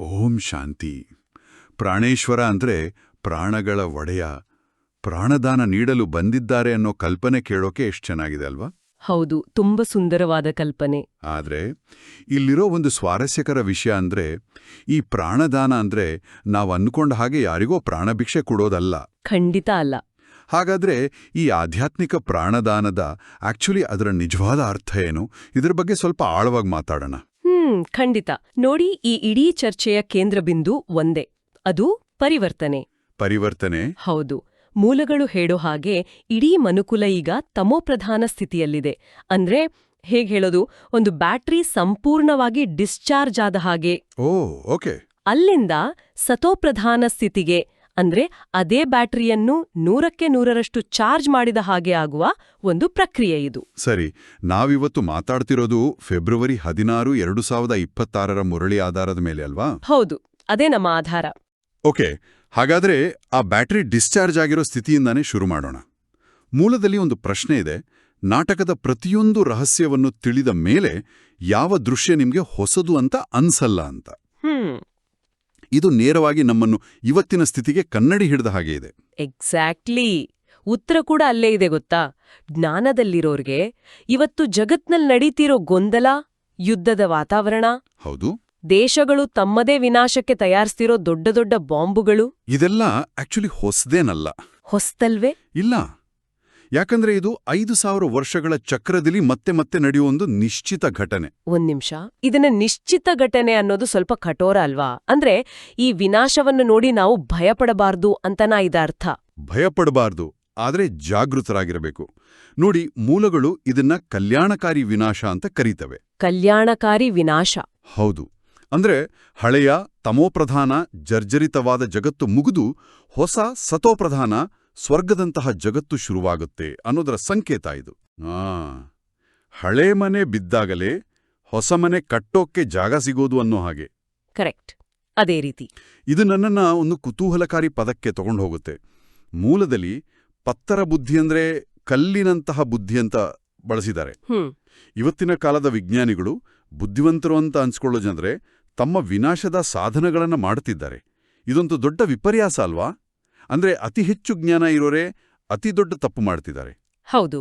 ಓಂ ಶಾಂತಿ. ಪ್ರಾಣೇಶ್ವರ ಅಂದ್ರೆ ಪ್ರಾಣಗಳ ಒಡೆಯ, ಪ್ರಾಣದಾನ ನೀಡಲು ಬಂದಿದ್ದಾರೆ ಅನ್ನೋ ಕಲ್ಪನೆ ಕೇಳೋಕೆ ಎಷ್ಟು ಚೆನ್ನಾಗಿದೆ ಅಲ್ವಾ? ಹೌದು, ತುಂಬ ಸುಂದರವಾದ ಕಲ್ಪನೆ. ಆದ್ರೆ ಇಲ್ಲಿರೋ ಒಂದು ಸ್ವಾರಸ್ಯಕರ ವಿಷಯ ಅಂದ್ರೆ, ಈ ಪ್ರಾಣದಾನ ಅಂದ್ರೆ ನಾವು ಅಂದ್ಕೊಂಡ ಹಾಗೆ ಯಾರಿಗೋ ಪ್ರಾಣಭಿಕ್ಷೆ ಕೊಡೋದಲ್ಲ. ಖಂಡಿತ ಅಲ್ಲ. ಹಾಗಾದ್ರೆ ಈ ಆಧ್ಯಾತ್ಮಿಕ ಪ್ರಾಣದಾನದ ಆಕ್ಚುಲಿ ಅದರ ನಿಜವಾದ ಅರ್ಥ ಏನು? ಇದ್ರ ಬಗ್ಗೆ ಸ್ವಲ್ಪ ಆಳವಾಗಿ ಮಾತಾಡೋಣ. ಖಂಡಿತ. ನೋಡಿ, ಈ ಇಡೀ ಚರ್ಚೆಯ ಕೇಂದ್ರಬಿಂದು ಒಂದೇ, ಅದು ಪರಿವರ್ತನೆ. ಪರಿವರ್ತನೆ? ಹೌದು. ಮೂಲಗಳು ಹೇಳೋ ಹಾಗೆ ಇಡೀ ಮನುಕುಲ ಈಗ ತಮೋಪ್ರಧಾನ ಸ್ಥಿತಿಯಲ್ಲಿದೆ. ಅಂದ್ರೆ ಹೇಗ್ ಹೇಳೋದು, ಒಂದು ಬ್ಯಾಟ್ರಿ ಸಂಪೂರ್ಣವಾಗಿ ಡಿಸ್ಚಾರ್ಜ್ ಆದ ಹಾಗೆ. ಓಕೆ. ಅಲ್ಲಿಂದ ಸತೋಪ್ರಧಾನ ಸ್ಥಿತಿಗೆ, ಅಂದ್ರೆ ಅದೇ ಬ್ಯಾಟರಿಯನ್ನು 100ಕ್ಕೆ 100ರಷ್ಟು ಚಾರ್ಜ್ ಮಾಡಿದ ಹಾಗೆ ಆಗುವ ಒಂದು ಪ್ರಕ್ರಿಯೆ ಇದು. ಸರಿ, ನಾವಿವತ್ತು ಮಾತಾಡ್ತಿರೋದು ಫೆಬ್ರವರಿ 16, 2026 ಮುರಳಿ ಆಧಾರದ ಮೇಲೆ ಅಲ್ವಾ? ಹೌದು, ಅದೇ ನಮ್ಮ ಆಧಾರ. ಓಕೆ, ಹಾಗಾದ್ರೆ ಆ ಬ್ಯಾಟರಿ ಡಿಸ್ಚಾರ್ಜ್ ಆಗಿರೋ ಸ್ಥಿತಿಯಿಂದಾನೇ ಶುರು ಮಾಡೋಣ. ಮೂಲದಲ್ಲಿ ಒಂದು ಪ್ರಶ್ನೆ ಇದೆ. ನಾಟಕದ ಪ್ರತಿಯೊಂದು ರಹಸ್ಯವನ್ನು ತಿಳಿದ ಮೇಲೆ ಯಾವ ದೃಶ್ಯ ನಿಮ್ಗೆ ಹೊಸದು ಅಂತ ಅನ್ಸಲ್ಲ ಅಂತ. ಇದು ನೇರವಾಗಿ ನಮ್ಮನ್ನು ಇವತ್ತಿನ ಸ್ಥಿತಿಗೆ ಕನ್ನಡಿ ಹಿಡಿದ ಹಾಗೆ ಇದೆ. ಎಕ್ಸಾಕ್ಟ್ಲಿ. ಉತ್ತರ ಕೂಡ ಅಲ್ಲೇ ಇದೆ ಗೊತ್ತಾ? ಜ್ಞಾನದಲ್ಲಿರೋರ್ಗೆ ಇವತ್ತು ಜಗತ್ನಲ್ಲಿ ನಡೀತಿರೋ ಗೊಂದಲ, ಯುದ್ಧದ ವಾತಾವರಣ, ಹೌದು, ದೇಶಗಳು ತಮ್ಮದೇ ವಿನಾಶಕ್ಕೆ ತಯಾರಿಸ್ತಿರೋ ದೊಡ್ಡ ದೊಡ್ಡ ಬಾಂಬುಗಳು, ಇದೆಲ್ಲ ಆಕ್ಚುಲಿ ಹೊಸದೇನಲ್ಲ. ಹೊಸ್ತಲ್ವೇ? ಇಲ್ಲ, ಯಾಕಂದ್ರೆ ಇದು 5000 ವರ್ಷಗಳ ಚಕ್ರದಲ್ಲಿ ಮತ್ತೆ ಮತ್ತೆ ನಡೆಯುವ ಒಂದು ನಿಶ್ಚಿತ ಘಟನೆ. ಒಂದ್ ನಿಮಿಷ, ಇದನ್ನ ನಿಶ್ಚಿತ ಘಟನೆ ಅನ್ನೋದು ಸ್ವಲ್ಪ ಕಠೋರ ಅಲ್ವಾ? ಅಂದ್ರೆ ಈ ವಿನಾಶವನ್ನು ನೋಡಿ ನಾವು ಭಯಪಡಬಾರ್ದು ಅಂತನಾ ಇದರ್ಥ? ಭಯಪಡಬಾರ್ದು, ಆದ್ರೆ ಜಾಗೃತರಾಗಿರಬೇಕು. ನೋಡಿ, ಮೂಲಗಳು ಇದನ್ನ ಕಲ್ಯಾಣಕಾರಿ ವಿನಾಶ ಅಂತ ಕರೀತವೆ. ಕಲ್ಯಾಣಕಾರಿ ವಿನಾಶ? ಹೌದು. ಅಂದ್ರೆ ಹಳೆಯ ತಮೋಪ್ರಧಾನ ಜರ್ಜರಿತವಾದ ಜಗತ್ತು ಮುಗಿದು ಹೊಸ ಸತೋಪ್ರಧಾನ ಸ್ವರ್ಗದಂತಹ ಜಗತ್ತು ಶುರುವಾಗುತ್ತೆ ಅನ್ನೋದರ ಸಂಕೇತ ಇದು. ಹಳೆ ಮನೆ ಬಿದ್ದಾಗಲೇ ಹೊಸ ಮನೆ ಕಟ್ಟೋಕ್ಕೆ ಜಾಗ ಸಿಗೋದು ಅನ್ನೋ ಹಾಗೆ. ಕರೆಕ್ಟ್, ಅದೇ ರೀತಿ. ಇದು ನನ್ನನ್ನ ಒಂದು ಕುತೂಹಲಕಾರಿ ಪದಕ್ಕೆ ತಗೊಂಡು ಹೋಗುತ್ತೆ. ಮೂಲದಲ್ಲಿ ಪತ್ತರ ಬುದ್ಧಿ ಅಂದ್ರೆ ಕಲ್ಲಿನಂತಹ ಬುದ್ಧಿ ಅಂತ ಬಳಸಿದ್ದಾರೆ. ಇವತ್ತಿನ ಕಾಲದ ವಿಜ್ಞಾನಿಗಳು ಬುದ್ಧಿವಂತರು ಅಂತ ಅನ್ಸ್ಕೊಳ್ಳೋ ಜನರೆ ತಮ್ಮ ವಿನಾಶದ ಸಾಧನಗಳನ್ನ ಮಾಡುತ್ತಿದ್ದಾರೆ. ಇದೊಂದು ದೊಡ್ಡ ವಿಪರ್ಯಾಸ ಅಲ್ವಾ? ಅಂದ್ರೆ ಅತಿ ಹೆಚ್ಚು ಜ್ಞಾನ ಇರೋರೇ ಅತಿ ದೊಡ್ಡ ತಪ್ಪು ಮಾಡ್ತಿದ್ದಾರೆ. ಹೌದು,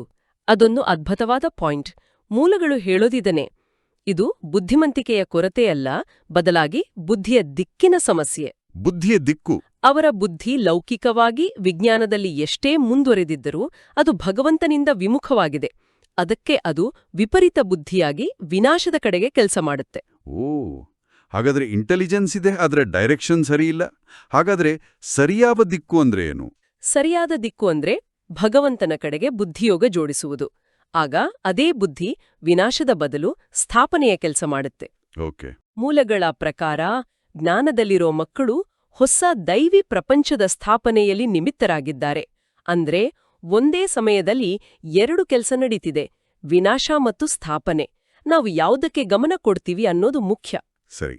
ಅದೊಂದು ಅದ್ಭುತವಾದ ಪಾಯಿಂಟ್. ಮೂಲಗಳು ಹೇಳೋದಿದನೆ. ಇದು ಬುದ್ಧಿವಂತಿಕೆಯ ಕೊರತೆಯಲ್ಲ, ಬದಲಾಗಿ ಬುದ್ಧಿಯ ದಿಕ್ಕಿನ ಸಮಸ್ಯೆ. ಬುದ್ಧಿಯ ದಿಕ್ಕು? ಅವರ ಬುದ್ಧಿ ಲೌಕಿಕವಾಗಿ ವಿಜ್ಞಾನದಲ್ಲಿ ಎಷ್ಟೇ ಮುಂದುವರೆದಿದ್ದರೂ ಅದು ಭಗವಂತನಿಂದ ವಿಮುಖವಾಗಿದೆ. ಅದಕ್ಕೆ ಅದು ವಿಪರೀತ ಬುದ್ಧಿಯಾಗಿ ವಿನಾಶದ ಕಡೆಗೆ ಕೆಲಸ ಮಾಡುತ್ತೆ. ಹಾಗಾದ್ರೆ ಇಂಟೆಲಿಜೆನ್ಸ್ ಇದೆ, ಆದ್ರೆ ಡೈರೆಕ್ಷನ್ ಸರಿಯಿಲ್ಲ. ಹಾಗಾದ್ರೆ ಸರಿಯಾದ ದಿಕ್ಕು ಅಂದ್ರೆ ಏನು? ಸರಿಯಾದ ದಿಕ್ಕು ಅಂದ್ರೆ ಭಗವಂತನ ಕಡೆಗೆ ಬುದ್ಧಿಯೋಗ ಜೋಡಿಸುವುದು. ಆಗ ಅದೇ ಬುದ್ಧಿ ವಿನಾಶದ ಬದಲು ಸ್ಥಾಪನೆಯ ಕೆಲಸ ಮಾಡುತ್ತೆ. ಮೂಲಗಳ ಪ್ರಕಾರ ಜ್ಞಾನದಲ್ಲಿರೋ ಮಕ್ಕಳು ಹೊಸ ದೈವಿ ಪ್ರಪಂಚದ ಸ್ಥಾಪನೆಯಲ್ಲಿ ನಿಮಿತ್ತರಾಗಿದ್ದಾರೆ. ಅಂದ್ರೆ ಒಂದೇ ಸಮಯದಲ್ಲಿ 2 ಕೆಲಸ ನಡೀತಿದೆ, ವಿನಾಶ ಮತ್ತು ಸ್ಥಾಪನೆ. ನಾವು ಯಾವುದಕ್ಕೆ ಗಮನ ಕೊಡ್ತೀವಿ ಅನ್ನೋದು ಮುಖ್ಯ. ಸರಿ,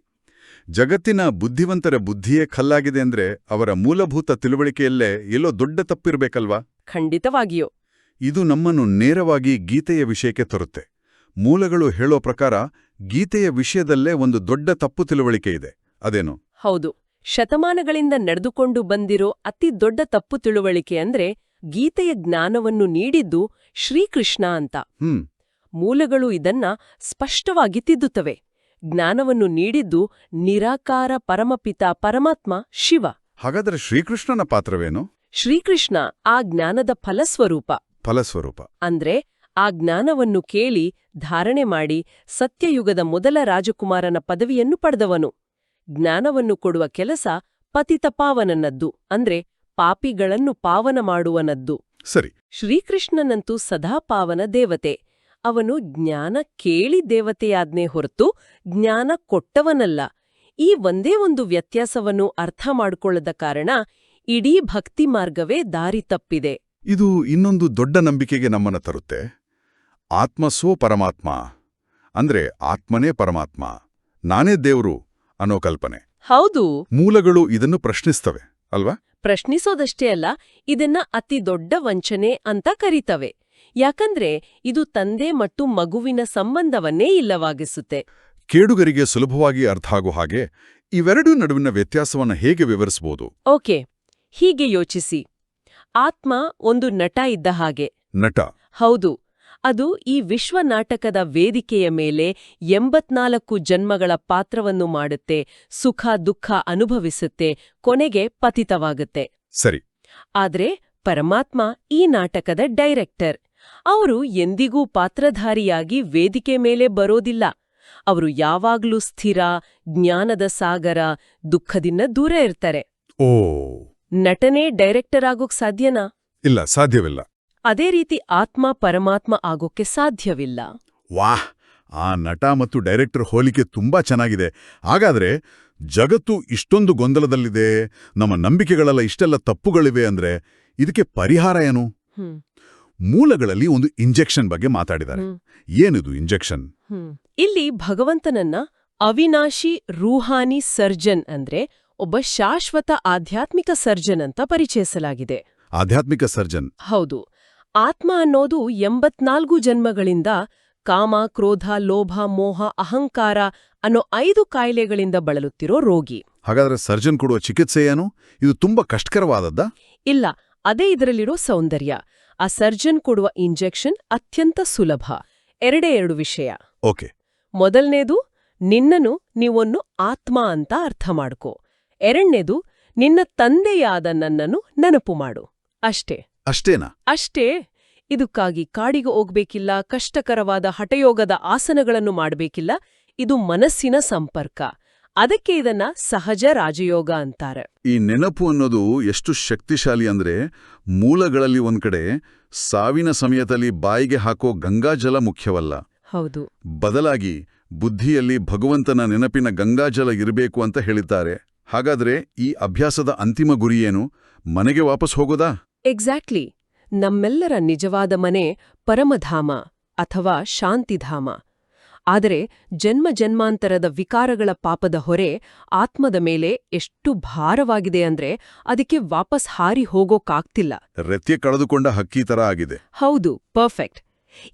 ಜಗತ್ತಿನ ಬುದ್ಧಿವಂತರ ಬುದ್ಧಿಯೇ ಕಲ್ಲಾಗಿದೆ ಅಂದ್ರೆ ಅವರ ಮೂಲಭೂತ ತಿಳುವಳಿಕೆಯಲ್ಲೇ ಎಲ್ಲೋ ದೊಡ್ಡ ತಪ್ಪಿರ್ಬೇಕಲ್ವಾ? ಖಂಡಿತವಾಗಿಯೋ. ಇದು ನಮ್ಮನ್ನು ನೇರವಾಗಿ ಗೀತೆಯ ವಿಷಯಕ್ಕೆ ತರುತ್ತೆ. ಮೂಲಗಳು ಹೇಳೋ ಪ್ರಕಾರ ಗೀತೆಯ ವಿಷಯದಲ್ಲೇ ಒಂದು ದೊಡ್ಡ ತಪ್ಪು ತಿಳುವಳಿಕೆ ಇದೆ. ಅದೇನು? ಹೌದು, ಶತಮಾನಗಳಿಂದ ನಡೆದುಕೊಂಡು ಬಂದಿರೋ ಅತಿ ದೊಡ್ಡ ತಪ್ಪು ತಿಳುವಳಿಕೆ ಅಂದ್ರೆ ಗೀತೆಯ ಜ್ಞಾನವನ್ನು ನೀಡಿದ್ದು ಶ್ರೀಕೃಷ್ಣ ಅಂತ. ಮೂಲಗಳು ಇದನ್ನ ಸ್ಪಷ್ಟವಾಗಿ ತಿದ್ದುತ್ತವೆ. ಜ್ಞಾನವನ್ನು ನೀಡಿದ್ದು ನಿರಾಕಾರ ಪರಮಪಿತ ಪರಮಾತ್ಮ ಶಿವ. ಹಾಗಾದ್ರೆ ಶ್ರೀಕೃಷ್ಣನ ಪಾತ್ರವೇನು? ಶ್ರೀಕೃಷ್ಣ ಆ ಜ್ಞಾನದ ಫಲಸ್ವರೂಪ. ಅಂದ್ರೆ ಆ ಜ್ಞಾನವನ್ನು ಕೇಳಿ ಧಾರಣೆ ಮಾಡಿ ಸತ್ಯಯುಗದ ಮೊದಲ ರಾಜಕುಮಾರನ ಪದವಿಯನ್ನು ಪಡೆದವನು. ಜ್ಞಾನವನ್ನು ಕೊಡುವ ಕೆಲಸ ಪತಿತಪಾವನನದ್ದು, ಅಂದ್ರೆ ಪಾಪಿಗಳನ್ನು ಪಾವನ ಮಾಡುವನದ್ದು. ಸರಿ. ಶ್ರೀಕೃಷ್ಣನಂತೂ ಸದಾ ಪಾವನ ದೇವತೆ. ಅವನು ಜ್ಞಾನ ಕೇಳಿ ದೇವತೆಯಾದ್ನೇ ಹೊರತು ಜ್ಞಾನ ಕೊಟ್ಟವನಲ್ಲ. ಈ ಒಂದೇ ಒಂದು ವ್ಯತ್ಯಾಸವನ್ನು ಅರ್ಥ ಮಾಡಿಕೊಳ್ಳದ ಕಾರಣ ಇಡೀ ಭಕ್ತಿ ಮಾರ್ಗವೇ ದಾರಿ ತಪ್ಪಿದೆ. ಇದು ಇನ್ನೊಂದು ದೊಡ್ಡ ನಂಬಿಕೆಗೆ ನಮ್ಮನ್ನ ತರುತ್ತೆ. ಆತ್ಮಸೋ ಪರಮಾತ್ಮ, ಅಂದ್ರೆ ಆತ್ಮನೇ ಪರಮಾತ್ಮ, ನಾನೇ ದೇವ್ರು ಅನ್ನೋ ಕಲ್ಪನೆ. ಹೌದು, ಮೂಲಗಳು ಇದನ್ನು ಪ್ರಶ್ನಿಸ್ತವೆ ಅಲ್ವಾ? ಪ್ರಶ್ನಿಸೋದಷ್ಟೇ ಅಲ್ಲ, ಇದನ್ನ ಅತಿ ದೊಡ್ಡ ವಂಚನೆ ಅಂತ ಕರೀತವೆ. ಯಾಕಂದ್ರೆ ಇದು ತಂದೆ ಮತ್ತು ಮಗುವಿನ ಸಂಬಂಧವನ್ನೇ ಇಲ್ಲವಾಗಿಸುತ್ತೆ. ಕೇಡುಗರಿಗೆ ಸುಲಭವಾಗಿ ಅರ್ಥ ಆಗೋ ಹಾಗೆ ಇವೆರಡೂ ನಡುವಿನ ವ್ಯತ್ಯಾಸವನ್ನ ಹೇಗೆ ವಿವರಿಸಬಹುದು? ಓಕೆ, ಹೀಗೆ ಯೋಚಿಸಿ. ಆತ್ಮ ಒಂದು ನಟ ಇದ್ದ ಹಾಗೆ. ನಟ. ಹೌದು. ಅದು ಈ ವಿಶ್ವ ನಾಟಕದ ವೇದಿಕೆಯ ಮೇಲೆ 84 ಜನ್ಮಗಳ ಪಾತ್ರವನ್ನು ಮಾಡುತ್ತೆ, ಸುಖ ದುಃಖ ಅನುಭವಿಸುತ್ತೆ, ಕೊನೆಗೆ ಪತಿತವಾಗುತ್ತೆ. ಸರಿ. ಆದ್ರೆ ಪರಮಾತ್ಮ ಈ ನಾಟಕದ ಡೈರೆಕ್ಟರ್. ಅವರು ಎಂದಿಗೂ ಪಾತ್ರಧಾರಿಯಾಗಿ ವೇದಿಕೆ ಮೇಲೆ ಬರೋದಿಲ್ಲ. ಅವರು ಯಾವಾಗ್ಲೂ ಸ್ಥಿರ, ಜ್ಞಾನದ ಸಾಗರ, ದುಃಖದಿಂದ ದೂರ ಇರ್ತಾರೆ. ಓ. ನಟನೆ ಡೈರೆಕ್ಟರ್ ಆಗೋಕ್ ಸಾಧ್ಯನಾ? ಇಲ್ಲ, ಸಾಧ್ಯವಿಲ್ಲ. ಅದೇ ರೀತಿ ಆತ್ಮ ಪರಮಾತ್ಮ ಆಗೋಕ್ಕೆ ಸಾಧ್ಯವಿಲ್ಲ. ವಾಹ್, ಆ ನಟ ಮತ್ತು ಡೈರೆಕ್ಟರ್ ಹೋಲಿಕೆ ತುಂಬಾ ಚೆನ್ನಾಗಿದೆ. ಹಾಗಾದ್ರೆ ಜಗತ್ತು ಇಷ್ಟೊಂದು ಗೊಂದಲದಲ್ಲಿದೆ, ನಮ್ಮ ನಂಬಿಕೆಗಳೆಲ್ಲ ಇಷ್ಟೆಲ್ಲ ತಪ್ಪುಗಳಿವೆ ಅಂದ್ರೆ ಇದಕ್ಕೆ ಪರಿಹಾರ ಏನು? ಮೂಲಗಳಲ್ಲಿ ಒಂದು ಇಂಜೆಕ್ಷನ್ ಬಗ್ಗೆ ಮಾತಾಡಿದ್ದಾರೆ. ಏನಿದು ಇಂಜೆಕ್ಷನ್? ಇಲ್ಲಿ ಭಗವಂತನನ್ನ ಅವಿನಾಶಿ ರೂಹಾನಿ ಸರ್ಜನ್ ಅಂದ್ರೆ ಒಬ್ಬ ಶಾಶ್ವತ ಆಧ್ಯಾತ್ಮಿಕ ಸರ್ಜನ್ ಅಂತ ಪರಿಚಯಿಸಲಾಗಿದೆ. ಆಧ್ಯಾತ್ಮಿಕ ಸರ್ಜನ್? ಹೌದು. ಆತ್ಮ ಅನ್ನೋದು 84 ಜನ್ಮಗಳಿಂದ ಕಾಮ, ಕ್ರೋಧ, ಲೋಭ, ಮೋಹ, ಅಹಂಕಾರ ಅನ್ನೋ 5 ಕಾಯಿಲೆಗಳಿಂದ ಬಳಲುತ್ತಿರೋ ರೋಗಿ. ಹಾಗಾದ್ರೆ ಸರ್ಜನ್ ಕೊಡುವ ಚಿಕಿತ್ಸೆ ಏನು? ಇದು ತುಂಬಾ ಕಷ್ಟಕರವಾದದ್ದಾ? ಇಲ್ಲ, ಅದೇ ಇದರಲ್ಲಿರೋ ಸೌಂದರ್ಯ. ಆ ಸರ್ಜನ್ ಕೊಡುವ ಇಂಜೆಕ್ಷನ್ ಅತ್ಯಂತ ಸುಲಭ. 2 ವಿಷಯ. ಓಕೆ. ಮೊದಲನೇದು, ನಿನ್ನನು ನೀವೊನ್ನು ಆತ್ಮ ಅಂತ ಅರ್ಥ ಮಾಡ್ಕೋ. 2ನೇದು, ನಿನ್ನ ತಂದೆಯಾದ ನನ್ನನ್ನು ನೆನಪು ಮಾಡು. ಅಷ್ಟೇ. ಅಷ್ಟೇನಾ? ಅಷ್ಟೇ. ಇದಕ್ಕಾಗಿ ಕಾಡಿಗೆ ಹೋಗ್ಬೇಕಿಲ್ಲ, ಕಷ್ಟಕರವಾದ ಹಠಯೋಗದ ಆಸನಗಳನ್ನು ಮಾಡಬೇಕಿಲ್ಲ. ಇದು ಮನಸ್ಸಿನ ಸಂಪರ್ಕ. ಅದಕ್ಕೆ ಇದನ್ನ ಸಹಜ ರಾಜಯೋಗ ಅಂತಾರೆ. ಈ ನೆನಪು ಅನ್ನೋದು ಎಷ್ಟು ಶಕ್ತಿಶಾಲಿ ಅಂದ್ರೆ, ಮೂಲಗಳಲ್ಲಿ ಒಂದ್ಕಡೆ ಸಾವಿನ ಸಮಯದಲ್ಲಿ ಬಾಯಿಗೆ ಹಾಕೋ ಗಂಗಾಜಲ ಮುಖ್ಯವಲ್ಲ. ಹೌದು. ಬದಲಾಗಿ ಬುದ್ಧಿಯಲ್ಲಿ ಭಗವಂತನ ನೆನಪಿನ ಗಂಗಾಜಲ ಇರಬೇಕು ಅಂತ ಹೇಳಿದ್ದಾರೆ. ಹಾಗಾದ್ರೆ ಈ ಅಭ್ಯಾಸದ ಅಂತಿಮ ಗುರಿಯೇನು? ಮನೆಗೆ ವಾಪಸ್ ಹೋಗೋದಾ? ಎಕ್ಸಾಕ್ಟ್ಲಿ. ನಮ್ಮೆಲ್ಲರ ನಿಜವಾದ ಮನೆ ಪರಮಧಾಮ ಅಥವಾ ಶಾಂತಿಧಾಮ. ಆದರೆ ಜನ್ಮ ಜನ್ಮಾಂತರದ ವಿಕಾರಗಳ ಪಾಪದ ಹೊರೆ ಆತ್ಮದ ಮೇಲೆ ಎಷ್ಟು ಭಾರವಾಗಿದೆ ಅಂದ್ರೆ ಅದಕ್ಕೆ ವಾಪಸ್ ಹಾರಿ ಹೋಗೋಕಾಗ್ತಿಲ್ಲ. ರೆಕ್ಕೆ ಕಳೆದುಕೊಂಡ ಹಕ್ಕಿ ತರ ಆಗಿದೆ. ಹೌದು, ಪರ್ಫೆಕ್ಟ್.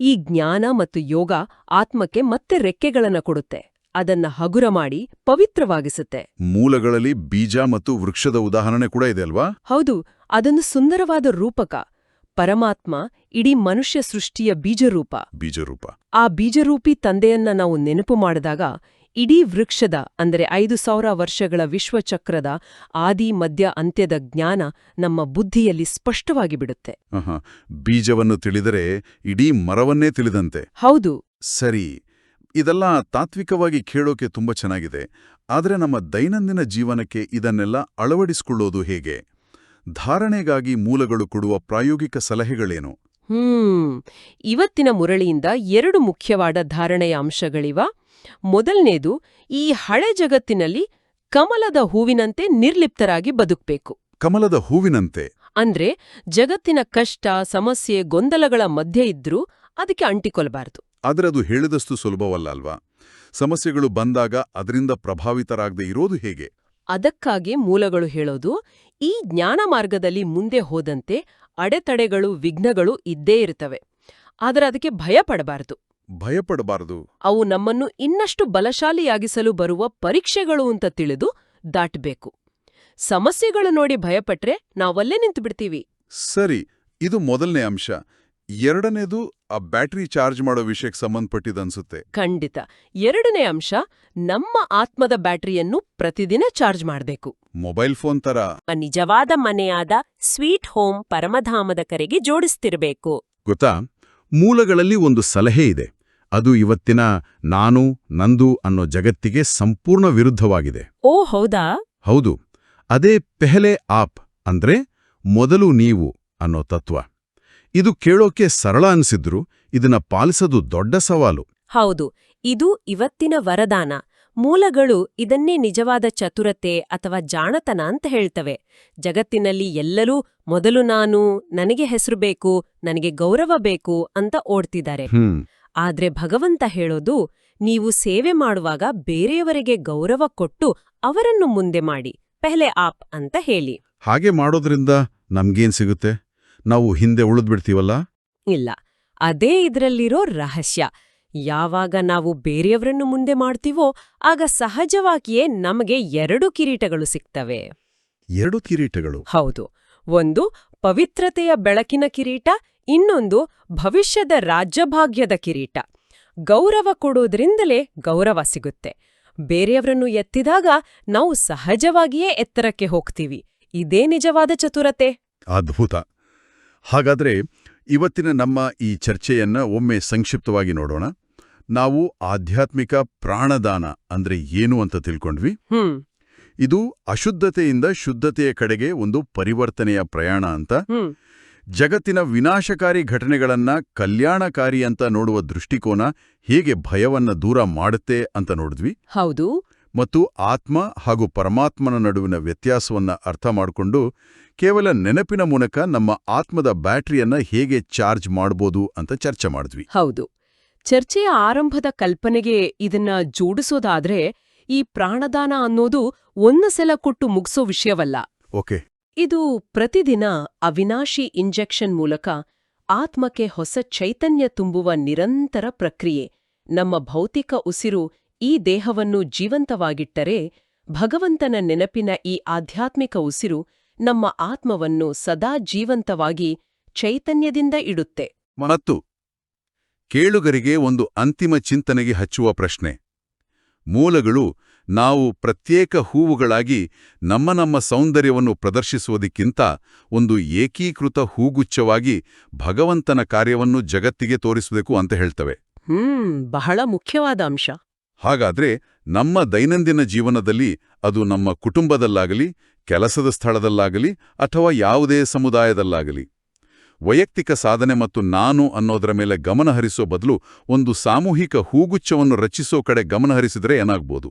ಈ ಜ್ಞಾನ ಮತ್ತು ಯೋಗ ಆತ್ಮಕ್ಕೆ ಮತ್ತೆ ರೆಕ್ಕೆಗಳನ್ನ ಕೊಡುತ್ತೆ, ಅದನ್ನ ಹಗುರ ಮಾಡಿ ಪವಿತ್ರವಾಗಿಸುತ್ತೆ. ಮೂಲಗಳಲ್ಲಿ ಬೀಜ ಮತ್ತು ವೃಕ್ಷದ ಉದಾಹರಣೆ ಕೂಡ ಇದೆ ಅಲ್ವಾ? ಹೌದು, ಅದೊಂದು ಸುಂದರವಾದ ರೂಪಕ. ಪರಮಾತ್ಮ ಇಡೀ ಮನುಷ್ಯ ಸೃಷ್ಟಿಯ ಬೀಜರೂಪ. ಆ ಬೀಜರೂಪಿ ತಂದೆಯನ್ನ ನಾವು ನೆನಪು ಮಾಡಿದಾಗ ಇಡೀ ವೃಕ್ಷದ ಅಂದರೆ 5000 ವರ್ಷಗಳ ವಿಶ್ವಚಕ್ರದ ಆದಿ ಮಧ್ಯ ಅಂತ್ಯದ ಜ್ಞಾನ ನಮ್ಮ ಬುದ್ಧಿಯಲ್ಲಿ ಸ್ಪಷ್ಟವಾಗಿ ಬಿಡುತ್ತೆ. ಬೀಜವನ್ನು ತಿಳಿದರೆ ಇಡೀ ಮರವನ್ನೇ ತಿಳಿದಂತೆ. ಹೌದು. ಸರಿ, ಇದೆಲ್ಲ ತಾತ್ವಿಕವಾಗಿ ಕೇಳೋಕೆ ತುಂಬಾ ಚೆನ್ನಾಗಿದೆ. ಆದರೆ ನಮ್ಮ ದೈನಂದಿನ ಜೀವನಕ್ಕೆ ಇದನ್ನೆಲ್ಲ ಅಳವಡಿಸಿಕೊಳ್ಳೋದು ಹೇಗೆ? ಧಾರಣೆಗಾಗಿ ಮೂಲಗಳು ಕೊಡುವ ಪ್ರಾಯೋಗಿಕ ಸಲಹೆಗಳೇನು? ಇವತ್ತಿನ ಮುರಳಿಯಿಂದ 2 ಮುಖ್ಯವಾದ ಧಾರಣೆಯ ಅಂಶಗಳಿವ. ಮೊದಲನೇದು, ಈ ಹಳೆ ಜಗತ್ತಿನಲ್ಲಿ ಕಮಲದ ಹೂವಿನಂತೆ ನಿರ್ಲಿಪ್ತರಾಗಿ ಬದುಕಬೇಕು. ಕಮಲದ ಹೂವಿನಂತೆ ಅಂದ್ರೆ ಜಗತ್ತಿನ ಕಷ್ಟ, ಸಮಸ್ಯೆ, ಗೊಂದಲಗಳ ಮಧ್ಯೆ ಇದ್ರೂ ಅದಕ್ಕೆ ಅಂಟಿಕೊಳ್ಬಾರ್ದು. ಆದರೆ ಅದು ಹೇಳಿದಷ್ಟು ಸುಲಭವಲ್ಲ ಅಲ್ವಾ? ಸಮಸ್ಯೆಗಳು ಬಂದಾಗ ಅದರಿಂದ ಪ್ರಭಾವಿತರಾಗದೆ ಇರೋದು ಹೇಗೆ? ಅದಕ್ಕಾಗಿ ಮೂಲಗಳು ಹೇಳೋದು, ಈ ಜ್ಞಾನ ಮಾರ್ಗದಲ್ಲಿ ಮುಂದೆ ಹೋದಂತೆ ಅಡೆತಡೆಗಳು, ವಿಘ್ನಗಳು ಇದ್ದೇ ಇರ್ತವೆ. ಆದರೆ ಅದಕ್ಕೆ ಭಯಪಡಬಾರದು. ಅವು ನಮ್ಮನ್ನು ಇನ್ನಷ್ಟು ಬಲಶಾಲಿಯಾಗಿಸಲು ಬರುವ ಪರೀಕ್ಷೆಗಳು ಅಂತ ತಿಳಿದು ದಾಟಬೇಕು. ಸಮಸ್ಯೆಗಳು ನೋಡಿ ಭಯಪಟ್ರೆ ನಾವಲ್ಲೇ ನಿಂತು ಬಿಡ್ತೀವಿ. ಸರಿ, ಇದು ಮೊದಲನೇ ಅಂಶ. 2ನೇದು ಆ ಬ್ಯಾಟರಿ ಚಾರ್ಜ್ ಮಾಡೋ ವಿಷಯಕ್ಕೆ ಸಂಬಂಧಪಟ್ಟಿದ್ದನ್ಸುತ್ತೆ. ಖಂಡಿತ. 2ನೇ ಅಂಶ, ನಮ್ಮ ಆತ್ಮದ ಬ್ಯಾಟರಿಯನ್ನು ಪ್ರತಿದಿನ ಚಾರ್ಜ್ ಮಾಡಬೇಕು. ಮೊಬೈಲ್ ಫೋನ್ ತರ ನಿಜವಾದ ಮನೆಯಾದ ಸ್ವೀಟ್ ಹೋಮ್ ಪರಮಧಾಮದ ಕರೆಗೆ ಜೋಡಿಸ್ತಿರ್ಬೇಕು. ಗೊತ್ತಾ, ಮೂಲಗಳಲ್ಲಿ ಒಂದು ಸಲಹೆ ಇದೆ. ಅದು ಇವತ್ತಿನ ನಾನು, ನಂದು ಅನ್ನೋ ಜಗತ್ತಿಗೆ ಸಂಪೂರ್ಣ ವಿರುದ್ಧವಾಗಿದೆ. ಓ ಹೌದಾ? ಹೌದು. ಅದೇ ಪೆಹಲೆ ಆಪ್ ಅಂದ್ರೆ ಮೊದಲು ನೀವು ಅನ್ನೋ ತತ್ವ. ಇದು ಕೇಳೋಕೆ ಸರಳ ಅನ್ಸಿದ್ರು ಇದನ್ನ ಪಾಲಿಸೋದು ದೊಡ್ಡ ಸವಾಲು. ಹೌದು, ಇದು ಇವತ್ತಿನ ವರದಾನ. ಮೂಲಗಳು ಇದನ್ನೇ ನಿಜವಾದ ಚತುರತೆ ಅಥವಾ ಜಾಣತನ ಅಂತ ಹೇಳ್ತವೆ. ಜಗತ್ತಿನಲ್ಲಿ ಎಲ್ಲರೂ ಮೊದಲು ನಾನು, ನನಗೆ ಹೆಸರು ಬೇಕು, ನನಗೆ ಗೌರವ ಬೇಕು ಅಂತ ಓಡ್ತಿದ್ದಾರೆ. ಆದ್ರೆ ಭಗವಂತ ಹೇಳೋದು, ನೀವು ಸೇವೆ ಮಾಡುವಾಗ ಬೇರೆಯವರಿಗೆ ಗೌರವ ಕೊಟ್ಟು ಅವರನ್ನು ಮುಂದೆ ಮಾಡಿ, ಪೆಹಲೆ ಆಪ್ ಅಂತ ಹೇಳಿ. ಹಾಗೆ ಮಾಡೋದ್ರಿಂದ ನಮ್ಗೇನ್ ಸಿಗುತ್ತೆ? ನಾವು ಹಿಂದೆ ಉಳಿದ್ಬಿಡ್ತೀವಲ್ಲ? ಇಲ್ಲ, ಅದೇ ಇದ್ರಲ್ಲಿರೋ ರಹಸ್ಯ. ಯಾವಾಗ ನಾವು ಬೇರೆಯವರನ್ನು ಮುಂದೆ ಮಾಡ್ತೀವೋ ಆಗ ಸಹಜವಾಗಿಯೇ ನಮಗೆ 2 ಕಿರೀಟಗಳು ಸಿಗ್ತವೆ. 2 ಕಿರೀಟಗಳು? ಹೌದು. ಒಂದು ಪವಿತ್ರತೆಯ ಬೆಳಕಿನ ಕಿರೀಟ, ಇನ್ನೊಂದು ಭವಿಷ್ಯದ ರಾಜ್ಯಭಾಗ್ಯದ ಕಿರೀಟ. ಗೌರವ ಕೊಡೋದ್ರಿಂದಲೇ ಗೌರವ ಸಿಗುತ್ತೆ. ಬೇರೆಯವರನ್ನು ಎತ್ತಿದಾಗ ನಾವು ಸಹಜವಾಗಿಯೇ ಎತ್ತರಕ್ಕೆ ಹೋಗ್ತೀವಿ. ಇದೇ ನಿಜವಾದ ಚತುರತೆ. ಅದ್ಭುತ. ಹಾಗಾದ್ರೆ ಇವತ್ತಿನ ನಮ್ಮ ಈ ಚರ್ಚೆಯನ್ನ ಒಮ್ಮೆ ಸಂಕ್ಷಿಪ್ತವಾಗಿ ನೋಡೋಣ. ನಾವು ಆಧ್ಯಾತ್ಮಿಕ ಪ್ರಾಣದಾನ ಅಂದ್ರೆ ಏನು ಅಂತ ತಿಳ್ಕೊಂಡ್ವಿ. ಇದು ಅಶುದ್ಧತೆಯಿಂದ ಶುದ್ಧತೆಯ ಕಡೆಗೆ ಒಂದು ಪರಿವರ್ತನೆಯ ಪ್ರಯಾಣ ಅಂತ, ಜಗತ್ತಿನ ವಿನಾಶಕಾರಿ ಘಟನೆಗಳನ್ನ ಕಲ್ಯಾಣಕಾರಿ ಅಂತ ನೋಡುವ ದೃಷ್ಟಿಕೋನ ಹೇಗೆ ಭಯವನ್ನ ದೂರ ಮಾಡುತ್ತೆ ಅಂತ ನೋಡಿದ್ವಿ. ಹೌದು. ಮತ್ತು ಆತ್ಮ ಹಾಗೂ ಪರಮಾತ್ಮನ ನಡುವಿನ ವ್ಯತ್ಯಾಸವನ್ನ ಅರ್ಥ ಮಾಡಿಕೊಂಡು ಕೇವಲ ನೆನಪಿನ ಮೂಲಕ ನಮ್ಮ ಆತ್ಮದ ಬ್ಯಾಟರಿಯನ್ನ ಹೇಗೆ ಚಾರ್ಜ್ ಮಾಡ್ಬೋದು ಅಂತ ಚರ್ಚೆ ಮಾಡಿದ್ವಿ. ಹೌದು. ಚರ್ಚೆಯ ಆರಂಭದ ಕಲ್ಪನೆಗೆ ಇದನ್ನ ಜೋಡಿಸೋದಾದ್ರೆ, ಈ ಪ್ರಾಣದಾನ ಅನ್ನೋದು ಒಂದು ಸಲ ಕೊಟ್ಟು ಮುಗಿಸೋ ವಿಷಯವಲ್ಲ. ಓಕೆ. ಇದು ಪ್ರತಿದಿನ ಅವಿನಾಶಿ ಇಂಜೆಕ್ಷನ್ ಮೂಲಕ ಆತ್ಮಕ್ಕೆ ಹೊಸ ಚೈತನ್ಯ ತುಂಬುವ ನಿರಂತರ ಪ್ರಕ್ರಿಯೆ. ನಮ್ಮ ಭೌತಿಕ ಉಸಿರು ಈ ದೇಹವನ್ನು ಜೀವಂತವಾಗಿಟ್ಟರೆ, ಭಗವಂತನ ನೆನಪಿನ ಈ ಆಧ್ಯಾತ್ಮಿಕ ಉಸಿರು ನಮ್ಮ ಆತ್ಮವನ್ನು ಸದಾ ಜೀವಂತವಾಗಿ ಚೈತನ್ಯದಿಂದ ಇಡುತ್ತೆ. ಮತ್ತು ಕೇಳುಗರಿಗೆ ಒಂದು ಅಂತಿಮ ಚಿಂತನೆಗೆ ಹಚ್ಚುವ ಪ್ರಶ್ನೆ. ಮೂಲಗಳು ನಾವು ಪ್ರತ್ಯೇಕ ಹೂವುಗಳಾಗಿ ನಮ್ಮ ಸೌಂದರ್ಯವನ್ನು ಪ್ರದರ್ಶಿಸುವುದಕ್ಕಿಂತ ಒಂದು ಏಕೀಕೃತ ಹೂಗುಚ್ಛವಾಗಿ ಭಗವಂತನ ಕಾರ್ಯವನ್ನು ಜಗತ್ತಿಗೆ ತೋರಿಸಬೇಕು ಅಂತ ಹೇಳ್ತವೆ. ಬಹಳ ಮುಖ್ಯವಾದ ಅಂಶ. ಹಾಗಾದ್ರೆ ನಮ್ಮ ದೈನಂದಿನ ಜೀವನದಲ್ಲಿ, ಅದು ನಮ್ಮ ಕುಟುಂಬದಲ್ಲಾಗಲಿ, ಕೆಲಸದ ಸ್ಥಳದಲ್ಲಾಗಲಿ ಅಥವಾ ಯಾವುದೇ ಸಮುದಾಯದಲ್ಲಾಗಲಿ, ವೈಯಕ್ತಿಕ ಸಾಧನೆ ಮತ್ತು ನಾನು ಅನ್ನೋದರ ಮೇಲೆ ಗಮನಹರಿಸೋ ಬದಲು ಒಂದು ಸಾಮೂಹಿಕ ಹೂಗುಚ್ಛವನ್ನು ರಚಿಸೋ ಕಡೆ ಗಮನಹರಿಸಿದ್ರೆ ಏನಾಗ್ಬೋದು?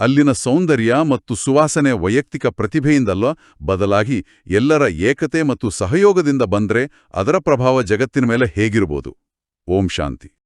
ಅಲ್ಲಿನ ಸೌಂದರ್ಯ ಮತ್ತು ಸುವಾಸನೆ ವೈಯಕ್ತಿಕ ಪ್ರತಿಭೆಯಿಂದಲ್ಲ, ಬದಲಾಗಿ ಎಲ್ಲರ ಏಕತೆ ಮತ್ತು ಸಹಯೋಗದಿಂದ ಬಂದ್ರೆ ಅದರ ಪ್ರಭಾವ ಜಗತ್ತಿನ ಮೇಲೆ ಹೇಗಿರ್ಬೋದು? ಓಂ ಶಾಂತಿ.